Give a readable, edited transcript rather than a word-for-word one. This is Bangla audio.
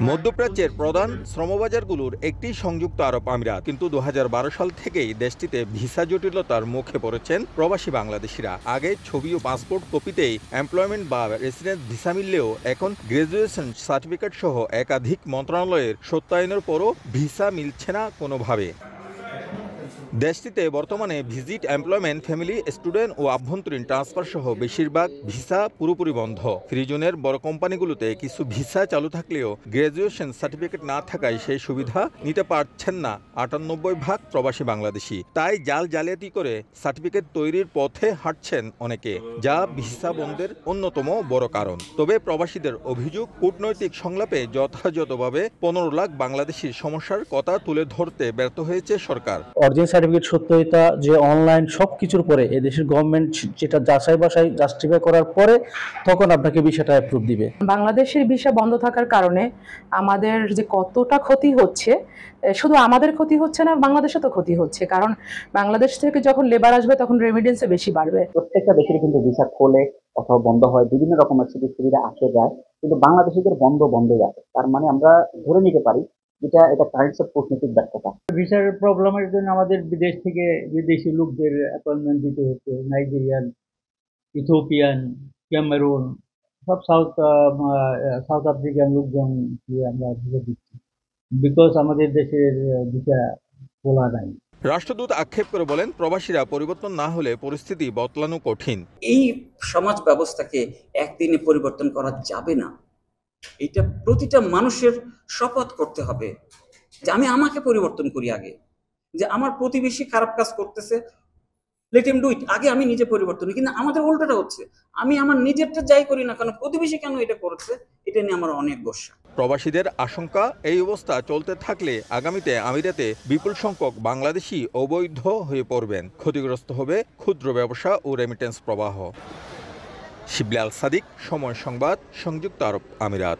মধ্যপ্রাচ্যের প্রধান শ্রমবাজারগুলোর একটি সংযুক্ত আরব আমিরাত, কিন্তু 2012 সাল থেকেই দেশটিতে ভিসা জটিলতার মুখে পড়েছেন প্রবাসী বাংলাদেশিরা। আগে ছবি ও পাসপোর্ট কপিতেই এমপ্লয়মেন্ট বা রেসিডেন্স ভিসা মিললেও এখন গ্র্যাজুয়েশন সার্টিফিকেট সহ একাধিক মন্ত্রণালয়ের সত্যায়নের পরও ভিসা মিলছে না কোনোভাবে। দেশটিতে বর্তমানে ভিজিট, এমপ্লয়মেন্ট, ফ্যামিলি, স্টুডেন্ট ও আভ্যন্তরীণ ট্রান্সফার সহ বেশিরভাগ ভিসা পুরোপুরি বন্ধ। ফ্রি জোনের বড় কোম্পানিগুলোতে কিছু ভিসা চালু থাকলেও গ্র্যাজুয়েশন সার্টিফিকেট না থাকায় সেই সুবিধা নিতে পারছেন না 98% প্রবাসী বাংলাদেশি। তাই জালিয়াতি করে সার্টিফিকেট তৈরির পথে হাঁটছেন অনেকে, যা ভিসা বন্ধের অন্যতম বড় কারণ। তবে প্রবাসীদের অভিযোগ, কূটনৈতিক সংলাপে যথাযথভাবে 15 লাখ বাংলাদেশির সমস্যার কথা তুলে ধরতে ব্যর্থ হয়েছে সরকার। সার্টিফিকেট সত্যতা যে অনলাইন সবকিছুর পরে এদেশের গভর্নমেন্ট যেটা যাচাই বাছাই জাস্টিফাই করার পরে তখন আপনাকে ভিসাটা অ্যাপ্রুভ দিবে। বাংলাদেশের ভিসা বন্ধ থাকার কারণে আমাদের যে কতটা ক্ষতি হচ্ছে, শুধু আমাদের ক্ষতি হচ্ছে না, বাংলাদেশে তো ক্ষতি হচ্ছে। কারণ বাংলাদেশ থেকে যখন লেবার আসবে তখন রেমিটেন্সে বেশি বাড়বে। প্রত্যেকটা দেশের কিন্তু ভিসা খোলে অথবা বন্ধ হয়, বিভিন্ন রকমের সুযোগ সুবিধা আসে যায়, কিন্তু বাংলাদেশিদের বন্ধই আছে। তার মানে আমরা ধরে নিতে পারি এটা কারেন্ট কূটনৈতিক ব্যর্থতা। ভিসার প্রবলেমের জন্য আমাদের বিদেশ থেকে বিদেশি লোকদের অ্যাপয়েন্টমেন্ট দিতে হচ্ছে। নাইজেরিয়ান, ইথিওপিয়ান, ক্যামেরুন, সব সাউথ আফ্রিকান লোকজন আমরা ভিসা দিচ্ছি, বিকজ আমাদের দেশের ভিসা খোলা নাই। রাষ্ট্রদূত আক্ষেপ করে বলেন, প্রবাসীরা পরিবর্তন না হলে পরিস্থিতি বদলানো কঠিন। এই সমাজ ব্যবস্থাকে একদিনে পরিবর্তন করা যাবে না। এটা প্রতিটা মানুষের শপথ করতে হবে যে আমি আমাকে পরিবর্তন করি আগে। যে আমার প্রতিবেশী খারাপ কাজ করতেছে, লেট হিম ডু ইট, আগে আমি নিজে পরিবর্তন। কিন্তু আমাদের উল্টোটা হচ্ছে, আমি আমার নিজেরটা যাই করি না কেন, প্রতিবেশী কেন এটা করছে, এটা নিয়ে আমার অনেক গোসা। প্রবাসীদের আশঙ্কা, এই অবস্থা চলতে থাকলে আগামীতে আমিরাতে বিপুল সংখ্যক বাংলাদেশি অবৈধ হয়ে পড়বেন। ক্ষতিগ্রস্ত হবে ক্ষুদ্র ব্যবসা ও রেমিটেন্স প্রবাহ। শিবলি আল সাদিক, সময় সংবাদ, সংযুক্ত আরব আমিরাত।